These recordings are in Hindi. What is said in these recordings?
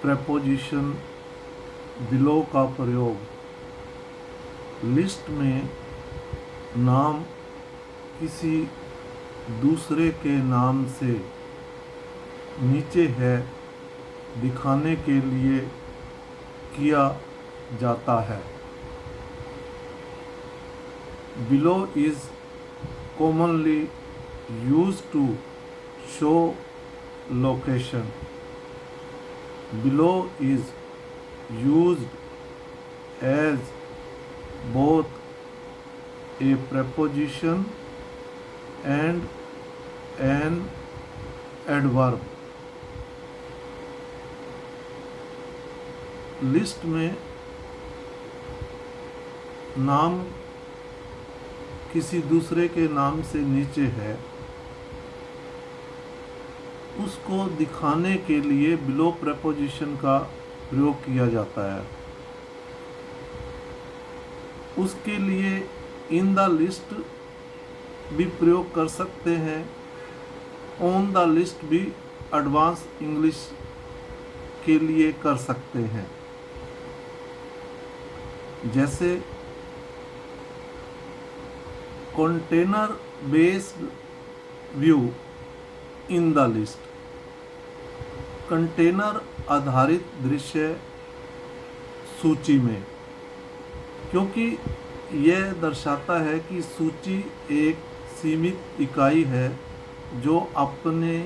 प्रेपोजिशन बिलो का प्रयोग लिस्ट में नाम किसी दूसरे के नाम से नीचे है दिखाने के लिए किया जाता है। Below is commonly used to show location. Below is used as both a preposition and an adverb. List में नाम किसी दूसरे के नाम से नीचे है, उसको दिखाने के लिए बिलो प्रेपोजिशन का प्रयोग किया जाता है। उसके लिए इन द लिस्ट भी प्रयोग कर सकते हैं, ऑन द लिस्ट भी एडवांस इंग्लिश के लिए कर सकते हैं। जैसे container based view in the list, container आधारित दृश्य सूची में, क्योंकि यह दर्शाता है कि सूची एक सीमित इकाई है जो अपने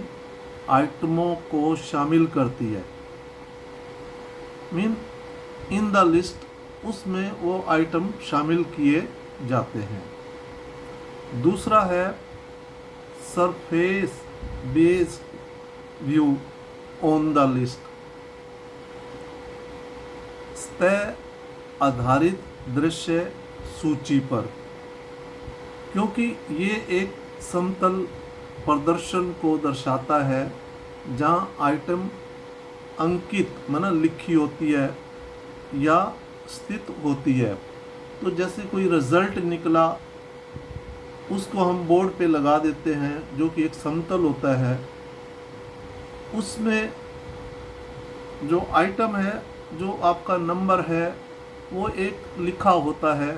आइटमों को शामिल करती है। मीन इन द लिस्ट उसमें वो आइटम शामिल किए जाते हैं। दूसरा है surface based view on the list, सतह आधारित दृश्य सूची पर, क्योंकि ये एक समतल प्रदर्शन को दर्शाता है जहाँ आइटम अंकित माना लिखी होती है या स्थित होती है। तो जैसे कोई रिजल्ट निकला उसको हम बोर्ड पे लगा देते हैं जो कि एक समतल होता है, उसमें जो आइटम है, जो आपका नंबर है, वो एक लिखा होता है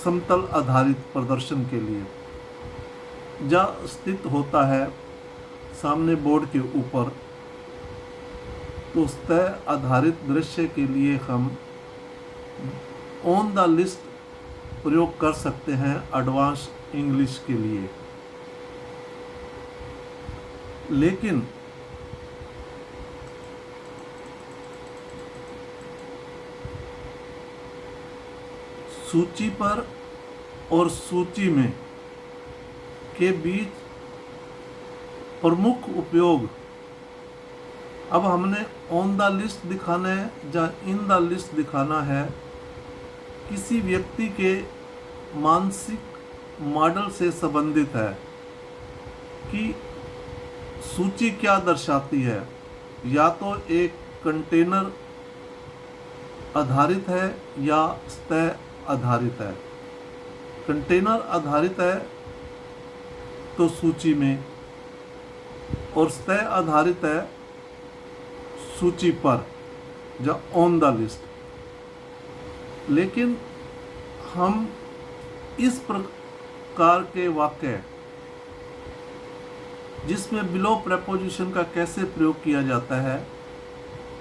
समतल आधारित प्रदर्शन के लिए, जहाँ स्थित होता है सामने बोर्ड के ऊपर। तो सतह आधारित दृश्य के लिए हम ऑन द लिस्ट प्रयोग कर सकते हैं एडवांस इंग्लिश के लिए। लेकिन सूची पर और सूची में के बीच प्रमुख उपयोग, अब हमने ऑन द लिस्ट दिखाना है या इन द लिस्ट दिखाना है, किसी व्यक्ति के मानसिक मॉडल से संबंधित है कि सूची क्या दर्शाती है। या तो एक कंटेनर आधारित है या सतह आधारित है। कंटेनर आधारित है तो सूची में, और सतह आधारित है सूची पर या ऑन द लिस्ट। लेकिन हम इस प्रकार के वाक्य जिसमें बिलो प्रेपोजिशन का कैसे प्रयोग किया जाता है,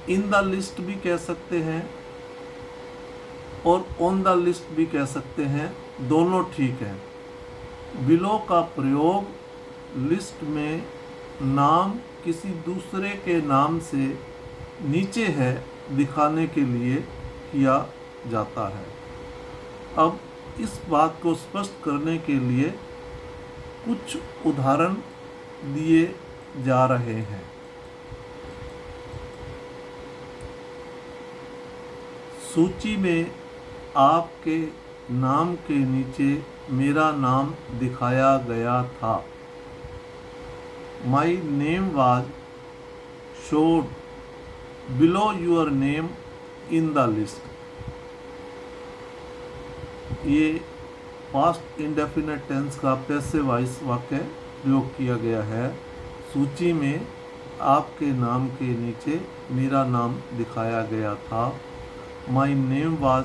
इन द लिस्ट भी कह सकते हैं और ऑन द लिस्ट भी कह सकते हैं, दोनों ठीक है। बिलो का प्रयोग लिस्ट में नाम किसी दूसरे के नाम से नीचे है दिखाने के लिए किया जाता है। अब इस बात को स्पष्ट करने के लिए कुछ उदाहरण दिए जा रहे हैं। सूची में आपके नाम के नीचे मेरा नाम दिखाया गया था। My name was showed below your name in the list। ये पास्ट इंडेफिनेट टेंस का पैसिव वॉइस वाक्य प्रयोग किया गया है। सूची में आपके नाम के नीचे मेरा नाम दिखाया गया था। My name was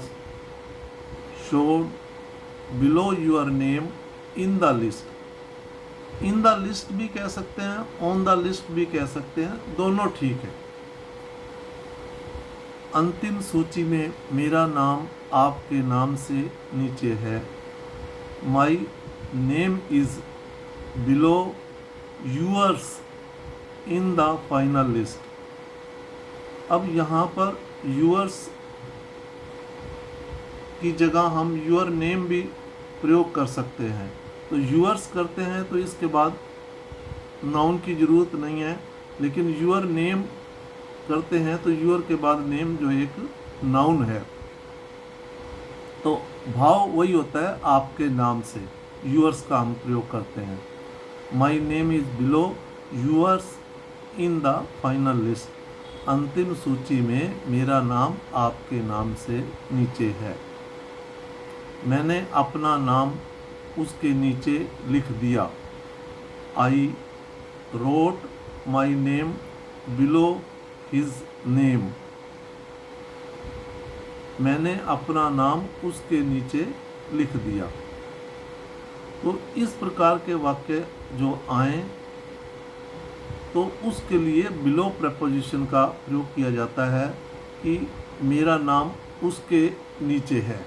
showed below your name in the list. In the list भी कह सकते हैं, ऑन द लिस्ट भी कह सकते हैं, दोनों ठीक है। अंतिम सूची में मेरा नाम आपके नाम से नीचे है। My name is below yours in the final list. अब यहाँ पर यूअर्स की जगह हम यूअर नेम भी प्रयोग कर सकते हैं। तो यूअर्स करते हैं तो इसके बाद नाउन की ज़रूरत नहीं है, लेकिन यूअर नेम करते हैं तो यूअर के बाद नेम जो एक नाउन है, तो भाव वही होता है आपके नाम से, यूअर्स का हम प्रयोग करते हैं। My name is below yours in the final list. अंतिम सूची में मेरा नाम आपके नाम से नीचे है। मैंने अपना नाम उसके नीचे लिख दिया। I wrote my name below his name. मैंने अपना नाम उसके नीचे लिख दिया। तो इस प्रकार के वाक्य जो आए तो उसके लिए बिलो प्रेपोजिशन का प्रयोग किया जाता है कि मेरा नाम उसके नीचे है।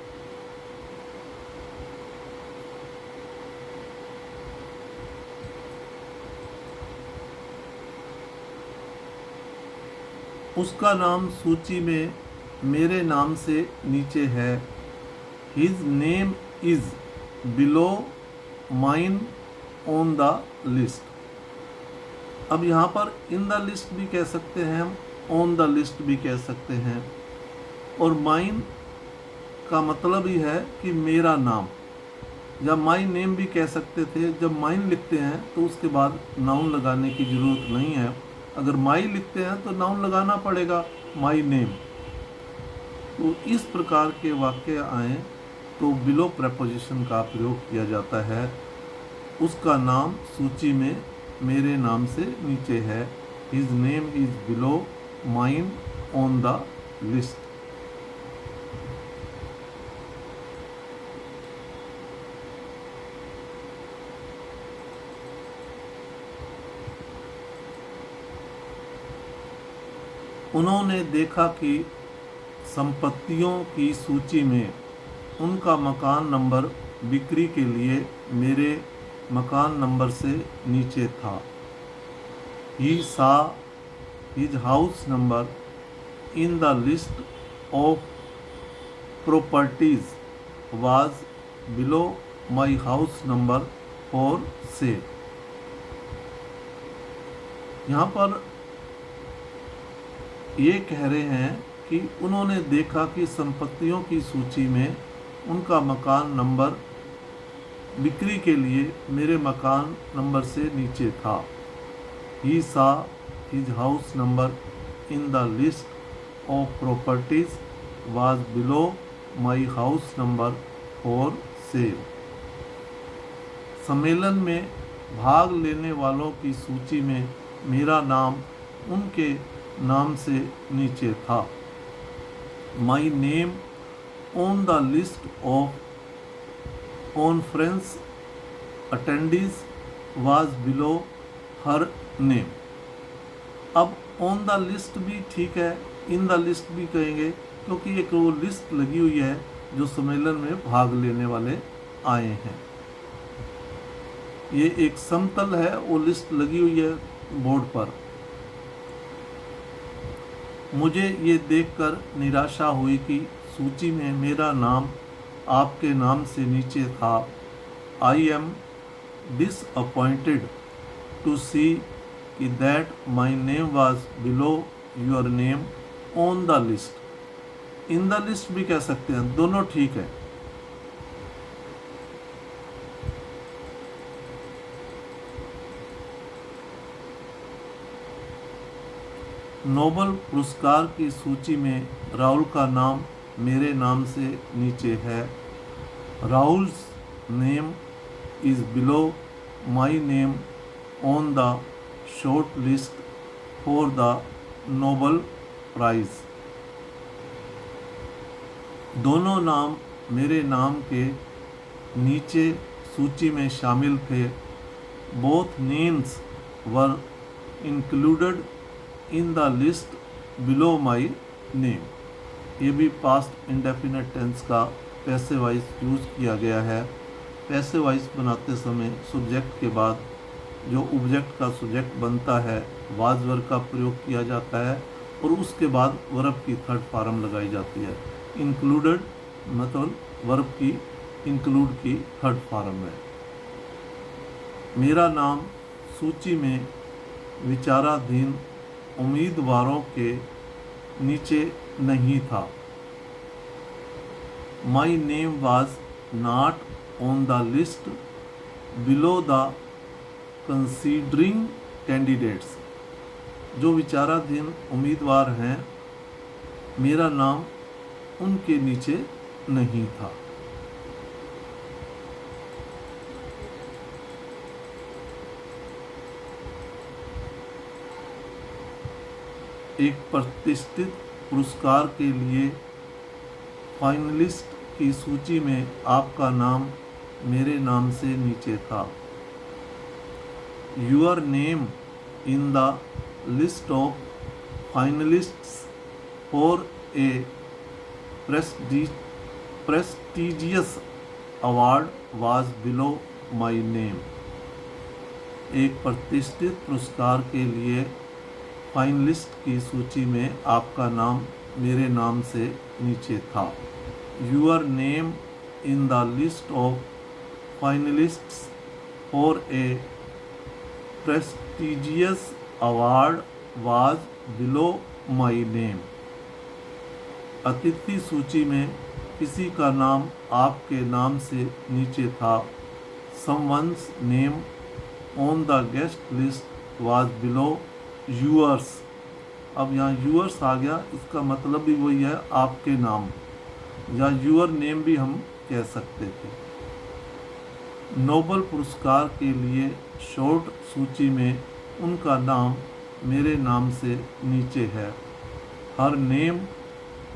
उसका नाम सूची में मेरे नाम से नीचे है। His name is below mine on the list. अब यहाँ पर इन द लिस्ट भी कह सकते हैं हम, ऑन द लिस्ट भी कह सकते हैं। और माइन का मतलब ही है कि मेरा नाम, या माई नेम भी कह सकते थे। जब माइन लिखते हैं तो उसके बाद नाउन लगाने की ज़रूरत नहीं है। अगर माई लिखते हैं तो नाउन लगाना पड़ेगा, माई नेम। तो इस प्रकार के वाक्य आए तो बिलो प्रेपोजिशन का प्रयोग किया जाता है। उसका नाम सूची में मेरे नाम से नीचे है। His name is below mine on the list. उन्होंने देखा कि संपत्तियों की सूची में उनका मकान नंबर बिक्री के लिए मेरे मकान नंबर से नीचे था। He saw his house number in the list of properties was below my house number for sale। यहाँ पर ये कह रहे हैं कि उन्होंने देखा कि संपत्तियों की सूची में उनका मकान नंबर बिक्री के लिए मेरे मकान नंबर से नीचे था। He saw his house number in the list of properties was below my house number for sale। सम्मेलन में भाग लेने वालों की सूची में मेरा नाम उनके नाम से नीचे था। My name on the list of conference attendees was below her name। अब ऑन द लिस्ट भी ठीक है, इन द लिस्ट भी कहेंगे, क्योंकि एक वो लिस्ट लगी हुई है जो सम्मेलन में भाग लेने वाले आए हैं। ये एक समतल है, वो लिस्ट लगी हुई है बोर्ड पर। मुझे ये देखकर निराशा हुई कि सूची में मेरा नाम आपके नाम से नीचे था। आई एम डिसअपॉइंटेड टू सी कि that my name was below your name on the list. In the list भी कह सकते हैं, दोनों ठीक है। नोबेल पुरस्कार की सूची में राहुल का नाम मेरे नाम से नीचे है। Rahul's name is below my name on the short list for the Nobel prize. दोनों नाम मेरे नाम के नीचे सूची में शामिल थे। Both names were included in the list below my name. ये भी पास्ट इंडेफिनिट टेंस का पैसिव वॉइस यूज़ किया गया है। पैसिव वॉइस बनाते समय सब्जेक्ट के बाद जो ऑब्जेक्ट का सब्जेक्ट बनता है वाज वर्ब का प्रयोग किया जाता है और उसके बाद वर्ब की थर्ड फॉर्म लगाई जाती है। इंक्लूडेड मतलब वर्ब की इंक्लूड की थर्ड फॉर्म है। मेरा नाम सूची में विचाराधीन उम्मीदवारों के नीचे नहीं था। My name was not on the list below the considering candidates. जो विचाराधीन उम्मीदवार हैं मेरा नाम उनके नीचे नहीं था। एक प्रतिष्ठित पुरस्कार के लिए फाइनलिस्ट की सूची में आपका नाम मेरे नाम से नीचे था। Your name in the list of finalists for a prestigious award was below my name. एक प्रतिष्ठित पुरस्कार के लिए फाइनलिस्ट की सूची में आपका नाम मेरे नाम से नीचे था। Your name in the list of finalists for a prestigious award was below my name. अतिथि सूची में किसी का नाम आपके नाम से नीचे था। Someone's name on the guest list was below yours. अब यहाँ यूअर्स आ गया, इसका मतलब भी वही है आपके नाम, या यूअर नेम भी हम कह सकते थे। नोबल पुरस्कार के लिए शॉर्ट सूची में उनका नाम मेरे नाम से नीचे है। Her name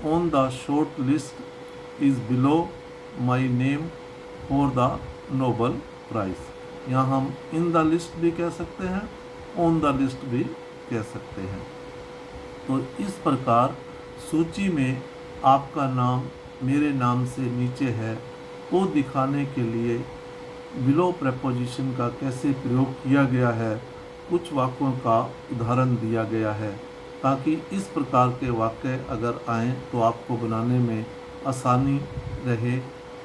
on the short list is below my name for the Nobel prize. यहाँ हम इन द लिस्ट भी कह सकते हैं, ऑन द लिस्ट भी कह सकते हैं। तो इस प्रकार सूची में आपका नाम मेरे नाम से नीचे है को दिखाने के लिए बिलो प्रेपोजिशन का कैसे प्रयोग किया गया है, कुछ वाक्यों का उदाहरण दिया गया है, ताकि इस प्रकार के वाक्य अगर आएँ तो आपको बनाने में आसानी रहे।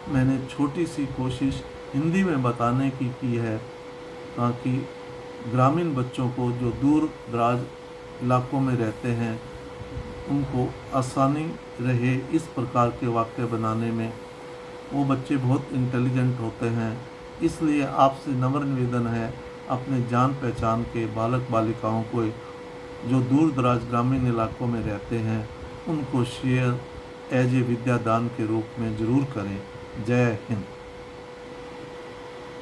मैंने छोटी सी कोशिश हिंदी में बताने की है, ताकि ग्रामीण बच्चों को जो दूर दराज इलाकों में रहते हैं उनको आसानी रहे इस प्रकार के वाक्य बनाने में। वो बच्चे बहुत इंटेलिजेंट होते हैं, इसलिए आपसे नम्र निवेदन है अपने जान पहचान के बालक बालिकाओं को जो दूर दराज ग्रामीण इलाकों में रहते हैं उनको शेयर एज ए विद्यादान के रूप में ज़रूर करें। जय हिंद।